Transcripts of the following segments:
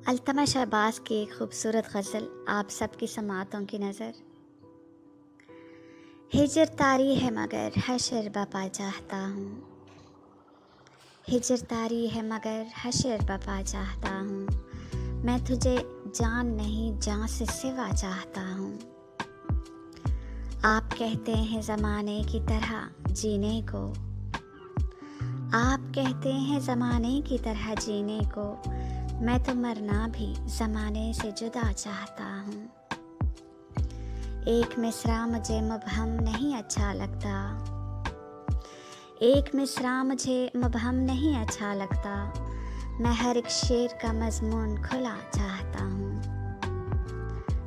التمش عباس کی ایک خوبصورت غزل آپ سب کی سماعتوں کی نظر۔ ہجر طاری ہے مگر حشر بپا چاہتا ہوں، ہجر طاری ہے مگر حشر بپا چاہتا ہوں، میں تجھے جان نہیں جان سے سوا چاہتا ہوں۔ آپ کہتے ہیں زمانے کی طرح جینے کو، آپ کہتے ہیں زمانے کی طرح جینے کو، میں تو مرنا بھی زمانے سے جدا چاہتا ہوں۔ ایک مصرع مجھے مبہم نہیں اچھا لگتا، ایک مصرع مجھے مبہم نہیں اچھا لگتا، میں ہر ایک شعر کا مضمون کھلا چاہتا ہوں۔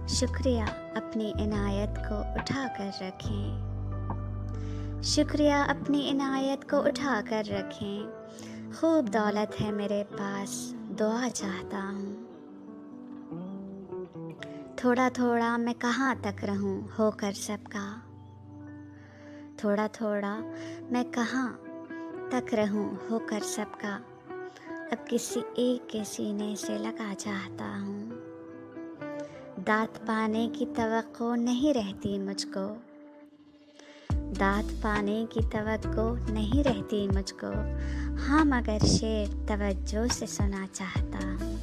شکریہ اپنی عنایت کو اٹھا کر رکھیں، شکریہ اپنی عنایت کو اٹھا کر رکھیں، خوب دولت ہے میرے پاس دعا چاہتا ہوں۔ تھوڑا تھوڑا میں کہاں تک رہوں ہو کر سب کا، تھوڑا تھوڑا میں کہاں تک رہوں ہو کر سب کا، اب کسی ایک کے سینے سے لگا چاہتا ہوں۔ داد پانے کی توقع نہیں رہتی مجھ کو، داد پانے کی توقع نہیں رہتی مجھ کو، ہاں مگر شعر توجہ سے سنا چاہتا ہوں۔